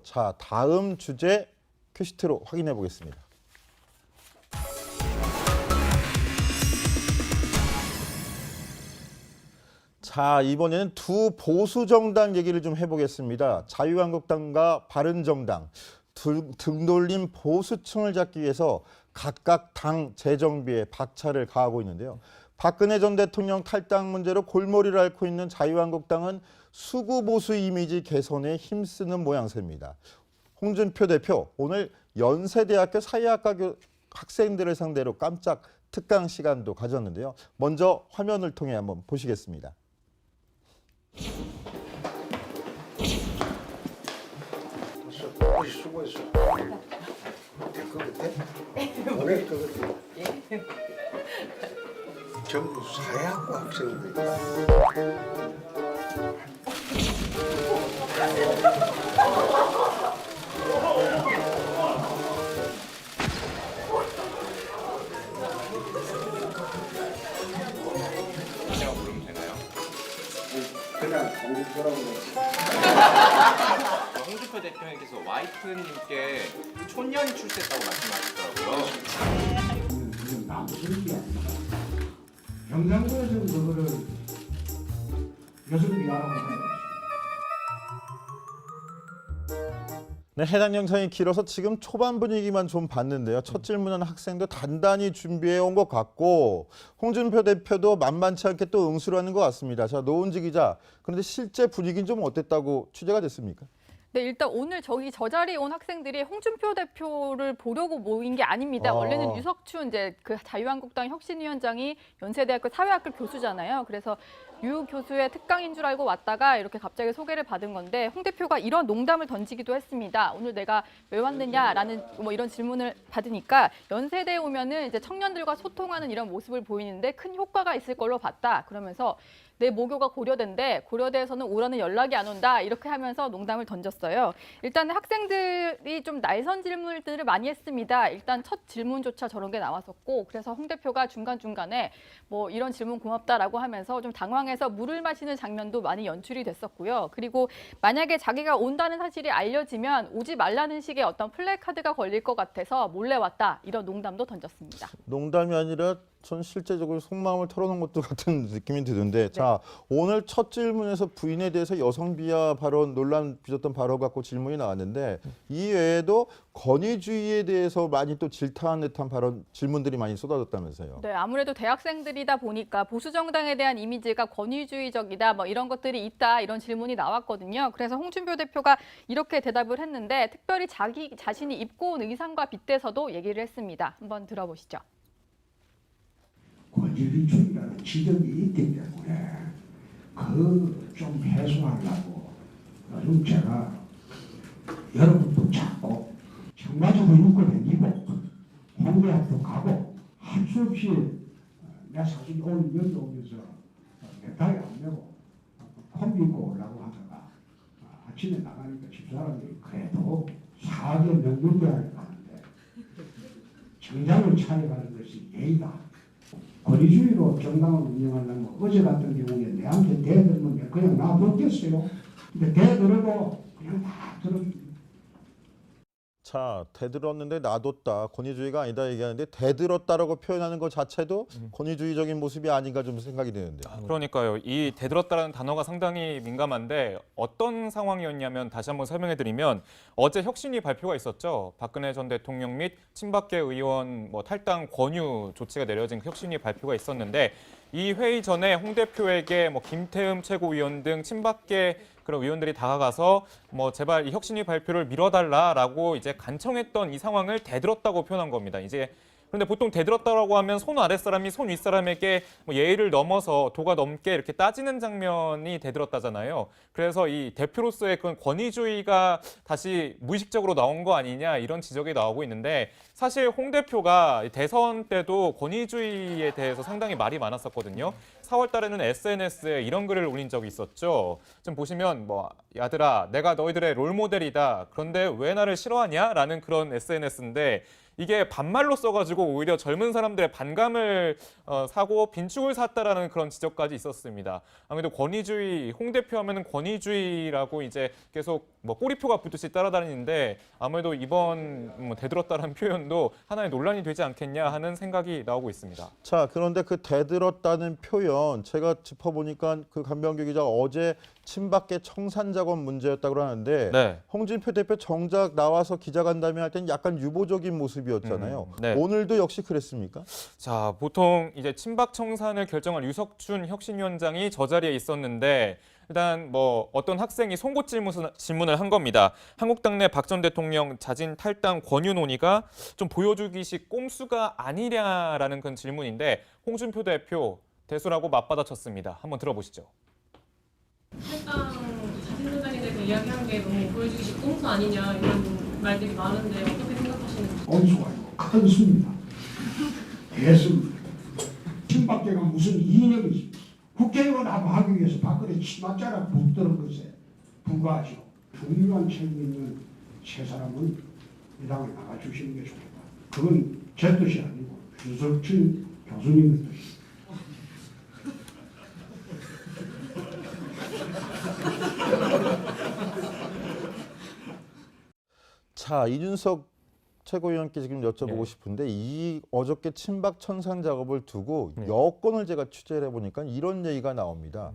자, 다음 주제 큐시트로 확인해 보겠습니다. 자, 이번에는 두 보수 정당 얘기를 좀 해보겠습니다. 자유한국당과 바른정당 등 돌림 보수층을 잡기 위해서 각각 당 재정비에 박차를 가하고 있는데요. 박근혜 전 대통령 탈당 문제로 골머리를 앓고 있는 자유한국당은 수구 보수 이미지 개선에 힘쓰는 모양새입니다. 홍준표 대표 오늘 연세대학교 사회학과 학생들을 상대로 깜짝 특강 시간도 가졌는데요. 먼저 화면을 통해 한번 보시겠습니다. 수고했어. 될것 같아? 오늘 것 같아? 전부 사회학과 학생들. 제가 부르면 되나요? 그냥 공부하라고 홍준표 대표님께서 와이프님께 촌년이 출세했다고 말씀하셨더라고요. 이건 나무들이 아니라 경상도에서는 그거를 여성비하라고 해요. 네, 해당 영상이 길어서 지금 초반 분위기만 좀 봤는데요. 첫 질문은 학생도 단단히 준비해 온 것 같고 홍준표 대표도 만만치 않게 또 응수를 하는 것 같습니다. 자, 노은지 기자, 그런데 실제 분위기는 좀 어땠다고 취재가 됐습니까? 네, 일단 오늘 저 자리에 온 학생들이 홍준표 대표를 보려고 모인 게 아닙니다. 원래는 유석춘 그 자유한국당 혁신위원장이 연세대학교 사회학교 교수잖아요. 그래서 유 교수의 특강인 줄 알고 왔다가 이렇게 갑자기 소개를 받은 건데 홍 대표가 이런 농담을 던지기도 했습니다. 오늘 내가 왜 왔느냐라는 뭐 이런 질문을 받으니까 연세대에 오면은 이제 청년들과 소통하는 이런 모습을 보이는데 큰 효과가 있을 걸로 봤다. 그러면서 내 모교가 고려대인데 고려대에서는 오라는 연락이 안 온다 이렇게 하면서 농담을 던졌어요. 일단 학생들이 좀 날선 질문들을 많이 했습니다. 일단 첫 질문조차 저런 게 나왔었고 그래서 홍 대표가 중간중간에 뭐 이런 질문 고맙다라고 하면서 좀 당황해서 물을 마시는 장면도 많이 연출이 됐었고요. 그리고 만약에 자기가 온다는 사실이 알려지면 오지 말라는 식의 어떤 플래카드가 걸릴 것 같아서 몰래 왔다 이런 농담도 던졌습니다. 농담이 아니라 전 실제적으로 속마음을 털어놓은 것도 같은 느낌이 드는데 자, 오늘 첫 질문에서 부인에 대해서 여성 비하 발언 논란 빚었던 발언 갖고 질문이 나왔는데 이 외에도 권위주의에 대해서 많이 또 질타한 듯한 발언 질문들이 많이 쏟아졌다면서요. 네, 아무래도 대학생들이다 보니까 보수 정당에 대한 이미지가 권위주의적이다 뭐 이런 것들이 있다 이런 질문이 나왔거든요. 그래서 홍준표 대표가 이렇게 대답을 했는데 특별히 자기 자신이 입고 온 의상과 빗대서도 얘기를 했습니다. 한번 들어보시죠. 권위주의라는 지적이 있기 때문에 그 좀 해소하려고 요즘 제가 여러분도 찾고 청와대도 육군 다니고 홍대학도 가고 할 수 없이 내 사실 오늘 여기 오면서 넥타이 안 메고 콤비 입고 오려고 하다가 아침에 나가니까 집사람들이 그래도 사학의 명문대학에 가는데 정장을 차려가는 것이 예의다. 권위주의로 정당을 운영하려면 어제 같은 경우에 내한테 대들면 그냥 놔뒀겠어요. 근데 대들어도 그냥 다 들어줍니다. 자, 대들었는데 놔뒀다. 권위주의가 아니다 얘기하는데 대들었다라고 표현하는 것 자체도 권위주의적인 모습이 아닌가 좀 생각이 드는데. 그러니까요. 이 대들었다라는 단어가 상당히 민감한데 어떤 상황이었냐면 다시 한번 설명해드리면 어제 혁신위 발표가 있었죠. 박근혜 전 대통령 및 친박계 의원 탈당 권유 조치가 내려진 그 혁신위 발표가 있었는데 이 회의 전에 홍 대표에게 김태흠 최고위원 등 친박계 그런 의원들이 다가가서 제발 이 혁신위 발표를 미뤄달라라고 이제 간청했던 이 상황을 대들었다고 표현한 겁니다. 이제 그런데 보통 대들었다라고 하면 손 아랫사람이 손 윗사람에게 예의를 넘어서 도가 넘게 이렇게 따지는 장면이 대들었다잖아요. 그래서 이 대표로서의 그런 권위주의가 다시 무의식적으로 나온 거 아니냐 이런 지적이 나오고 있는데 사실 홍 대표가 대선 때도 권위주의에 대해서 상당히 말이 많았었거든요. 4월 달에는 SNS에 이런 글을 올린 적이 있었죠. 좀 보시면 야들아 내가 너희들의 롤모델이다. 그런데 왜 나를 싫어하냐? 라는 그런 SNS인데 이게 반말로 써가지고 오히려 젊은 사람들의 반감을 사고 빈축을 샀다라는 그런 지적까지 있었습니다. 아무래도 권위주의, 홍 대표 하면은 권위주의라고 이제 계속 뭐 꼬리표가 붙듯이 따라다니는데 아무래도 이번 대들었다라는 표현도 하나의 논란이 되지 않겠냐 하는 생각이 나오고 있습니다. 자, 그런데 그 대들었다는 표현 제가 짚어보니까 그 강병규 기자가 어제 친박계 청산 작업 문제였다고 하는데 네. 홍준표 대표 정작 나와서 기자간담회 할 때는 약간 유보적인 모습이었잖아요. 네. 오늘도 역시 그랬습니까? 자, 보통 이제 친박 청산을 결정할 유석춘 혁신위원장이 저 자리에 있었는데 일단 뭐 어떤 학생이 송곳 질문을 한 겁니다. 한국당 내 박 전 대통령 자진 탈당 권유 논의가 좀 보여주기식 꼼수가 아니냐라는 그런 질문인데 홍준표 대표 대수라고 맞받아쳤습니다. 한번 들어보시죠. 탈당 자신선장에 대해서 이야기한 게 너무 보여주기식 꼼수 아니냐 이런 말들이 많은데 어떻게 생각하시는지. 꼼수가 아니고 큰 수입니다. 대수입니다. 친박계가 무슨 이념이 있습니까? 국회의원하고 하기 위해서 박근혜 치맛자락 붙드는 것에 불과하죠. 중요한 책임 있는 세 사람은 이 당에 나가주시는 게 좋겠다. 그건 제 뜻이 아니고 유석춘 교수님의 뜻입니다. 자, 이준석 최고위원께 지금 여쭤보고 네. 싶은데 이 어저께 친박 청산 작업을 두고 네. 여권을 제가 취재를 해보니까 이런 얘기가 나옵니다.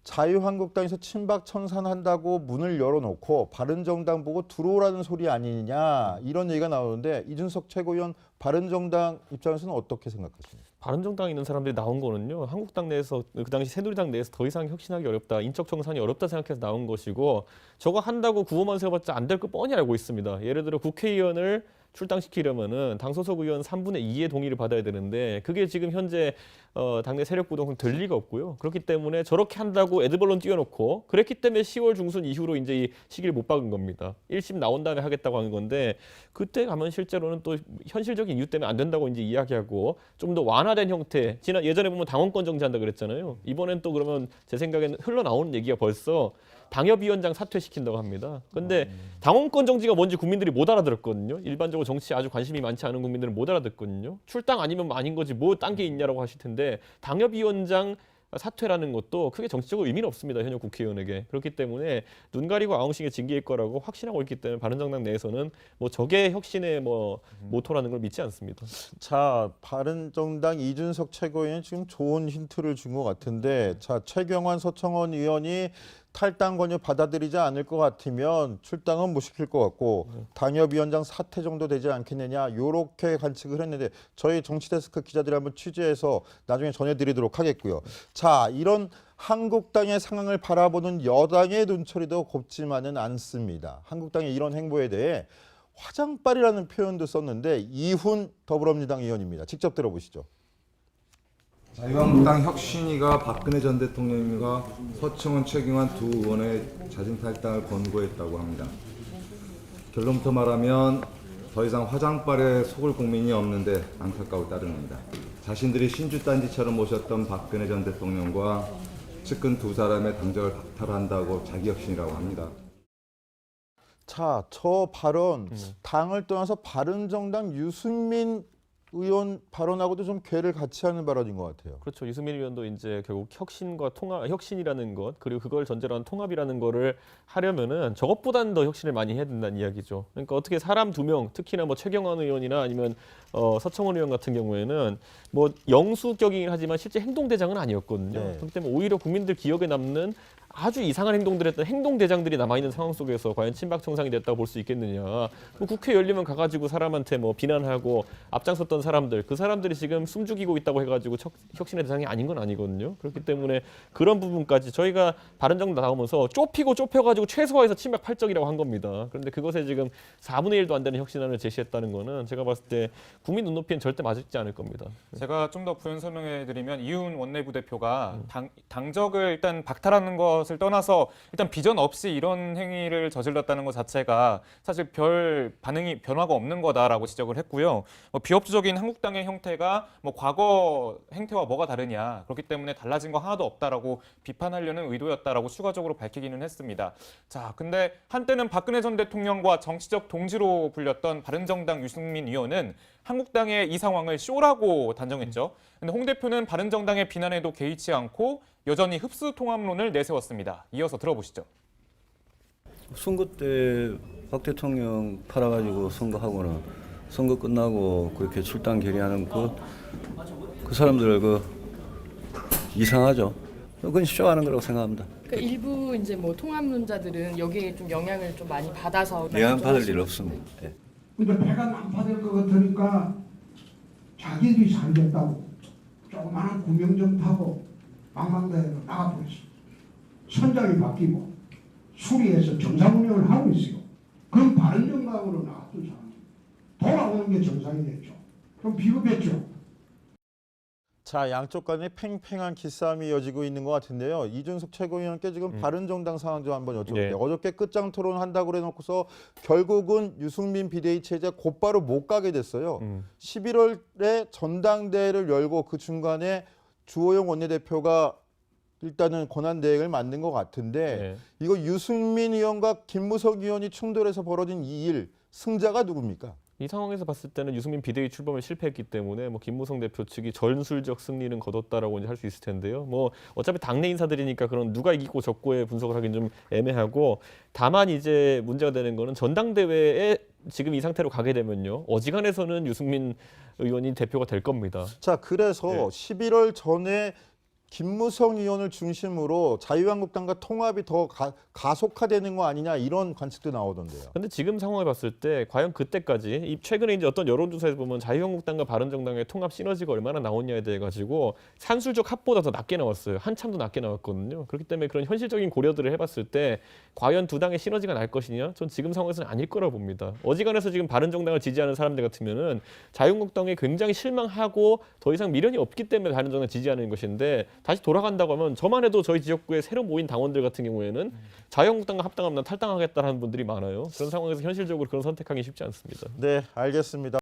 자유한국당에서 친박 청산한다고 문을 열어놓고 바른정당 보고 들어오라는 소리 아니냐 이런 얘기가 나오는데 이준석 최고위원 바른정당 입장에서는 어떻게 생각하십니까? 바른정당에 있는 사람들이 나온 거는요. 한국당 내에서 그 당시 새누리당 내에서 더 이상 혁신하기 어렵다. 인적 청산이 어렵다 생각해서 나온 것이고 저거 한다고 구호만 세워봤자 안 될 거 뻔히 알고 있습니다. 예를 들어 국회의원을 출당시키려면은 당 소속 의원 3분의 2의 동의를 받아야 되는데 그게 지금 현재 당내 세력 구동성 될 리가 없고요. 그렇기 때문에 저렇게 한다고 에드벌론 띄워놓고 그랬기 때문에 10월 중순 이후로 이제 이 시기를 못 박은 겁니다. 1심 나온 다음에 하겠다고 하는 건데 그때 가면 실제로는 또 현실적인 이유 때문에 안 된다고 이제 이야기하고 좀 더 완화된 형태. 예전에 보면 당원권 정지한다 그랬잖아요. 이번엔 또 그러면 제 생각에는 흘러나오는 얘기가 벌써 당협위원장 사퇴시킨다고 합니다. 그런데 당원권 정지가 뭔지 국민들이 못 알아들었거든요. 일반적으로 정치에 아주 관심이 많지 않은 국민들은 못 알아듣거든요. 출당 아니면 뭐 아닌 거지 뭐 딴 게 있냐라고 하실 텐데 당협위원장 사퇴라는 것도 크게 정치적으로 의미는 없습니다. 현역 국회의원에게. 그렇기 때문에 눈 가리고 아웅식의 징계일 거라고 확신하고 있기 때문에 바른정당 내에서는 뭐 저게 혁신의 뭐 모토라는 걸 믿지 않습니다. 자, 바른정당 이준석 최고위원이 지금 좋은 힌트를 준 것 같은데 자, 최경환 서청원 의원이 탈당 권유 받아들이지 않을 것 같으면 출당은 못 시킬 것 같고 당협위원장 사퇴 정도 되지 않겠느냐 이렇게 관측을 했는데 저희 정치데스크 기자들이 한번 취재해서 나중에 전해드리도록 하겠고요. 자, 이런 한국당의 상황을 바라보는 여당의 눈초리도 곱지만은 않습니다. 한국당의 이런 행보에 대해 화장빨이라는 표현도 썼는데 이훈 더불어민주당 의원입니다. 직접 들어보시죠. 자유한국당 혁신위가 박근혜 전 대통령과 서청원, 최경환 두 의원의 자진 탈당을 권고했다고 합니다. 결론부터 말하면 더 이상 화장빨에 속을 국민이 없는데 안타까울 따름입니다. 자신들이 신주단지처럼 모셨던 박근혜 전 대통령과 측근 두 사람의 당적을 박탈한다고 자기 혁신이라고 합니다. 자, 저 발언 당을 떠나서 바른정당 유승민 의원 발언하고도 좀 궤를 같이 하는 발언인 것 같아요. 그렇죠. 유승민 의원도 이제 결국 혁신과 통합, 혁신이라는 것 그리고 그걸 전제로 한 통합이라는 거를 하려면은 저것보다는 더 혁신을 많이 해야 된다는 이야기죠. 그러니까 어떻게 사람 2명, 특히나 뭐 최경환 의원이나 아니면 서청원 의원 같은 경우에는 뭐 영수격이긴 하지만 실제 행동대장은 아니었거든요. 네. 그렇기 때문에 오히려 국민들 기억에 남는 아주 이상한 행동들을 했던 행동대장들이 남아있는 상황 속에서 과연 친박 청산이 됐다고 볼 수 있겠느냐. 뭐 국회 열리면 가가지고 사람한테 뭐 비난하고 앞장섰던 사람들, 그 사람들이 지금 숨죽이고 있다고 해가지고 혁신의 대상이 아닌 건 아니거든요. 그렇기 때문에 그런 부분까지 저희가 바른정당 나오면서 좁혀가지고 최소화해서 친박 8적이라고 한 겁니다. 그런데 그것에 지금 4분의 1도 안 되는 혁신안을 제시했다는 거는 제가 봤을 때 국민 눈높이엔 절대 맞지 않을 겁니다. 제가 좀 더 부연 설명해드리면 이훈 원내부대표가 당적을 일단 박탈하는 것을 떠나서 일단 비전 없이 이런 행위를 저질렀다는 것 자체가 사실 별 변화가 없는 거다라고 지적을 했고요. 비협조적인 한국당의 형태가 뭐 과거 행태와 뭐가 다르냐 그렇기 때문에 달라진 거 하나도 없다라고 비판하려는 의도였다라고 추가적으로 밝히기는 했습니다. 자, 근데 한때는 박근혜 전 대통령과 정치적 동지로 불렸던 바른정당 유승민 의원은 한국당의 이 상황을 쇼라고 단정했죠. 근데 홍 대표는 바른정당의 비난에도 개의치 않고 여전히 흡수 통합론을 내세웠습니다. 이어서 들어보시죠. 선거 때 박 대통령 팔아가지고 선거하고는 선거 끝나고 그렇게 출당 결의하는 그 사람들 이상하죠. 그건 쇼하는 거라고 생각합니다. 그러니까 일부 이제 뭐 통합론자들은 여기에 좀 영향을 좀 많이 받아서 영향 받을 일 없습니다. 예. 근데 배가 난파될 것 같으니까 자기들이 살겠다고 조그마한 구명정 타고 망망대해로 나가버렸어. 선장이 바뀌고 수리해서 정상 운영을 하고 있어요. 그럼 바른정당으로 나갔던 사람이 돌아오는 게 정상이 됐죠. 그럼 비겁했죠. 자, 양쪽 간에 팽팽한 기싸움이 이어지고 있는 것 같은데요. 이준석 최고위원께 지금 바른정당 상황 좀 한번 여쭤볼게요. 네. 어저께 끝장 토론한다고 그래놓고서 결국은 유승민 비대위 체제 곧바로 못 가게 됐어요. 11월에 전당대회를 열고 그 중간에 주호영 원내대표가 일단은 권한대행을 만든 것 같은데 이거 유승민 의원과 김무석 의원이 충돌해서 벌어진 이 일 승자가 누굽니까? 이 상황에서 봤을 때는 유승민 비대위 출범에 실패했기 때문에 뭐 김무성 대표 측이 전술적 승리는 거뒀다라고 이제 할 수 있을 텐데요. 뭐 어차피 당내 인사들이니까 그런 누가 이기고 졌고의 분석을 하긴 좀 애매하고, 다만 이제 문제가 되는 거는 전당대회에 지금 이 상태로 가게 되면요, 어지간해서는 유승민 의원이 대표가 될 겁니다. 자, 그래서 11월 전에 김무성 의원을 중심으로 자유한국당과 통합이 더 가속화되는 거 아니냐 이런 관측도 나오던데요. 근데 지금 상황을 봤을 때 과연 그때까지 이 최근에 이제 어떤 여론조사에서 보면 자유한국당과 바른정당의 통합 시너지가 얼마나 나오냐에 대해 가지고 산술적 합보다 더 낮게 나왔어요. 한참 더 낮게 나왔거든요. 그렇기 때문에 그런 현실적인 고려들을 해봤을 때 과연 두 당의 시너지가 날 것이냐? 전 지금 상황에서는 아닐 거라고 봅니다. 어지간해서 지금 바른정당을 지지하는 사람들 같으면은 자유한국당에 굉장히 실망하고 더 이상 미련이 없기 때문에 바른정당을 지지하는 것인데, 다시 돌아간다고 하면 저만 해도 저희 지역구에 새로 모인 당원들 같은 경우에는 자유한국당과 합당하면 난 탈당하겠다는 분들이 많아요. 그런 상황에서 현실적으로 그런 선택하기 쉽지 않습니다. 네, 알겠습니다.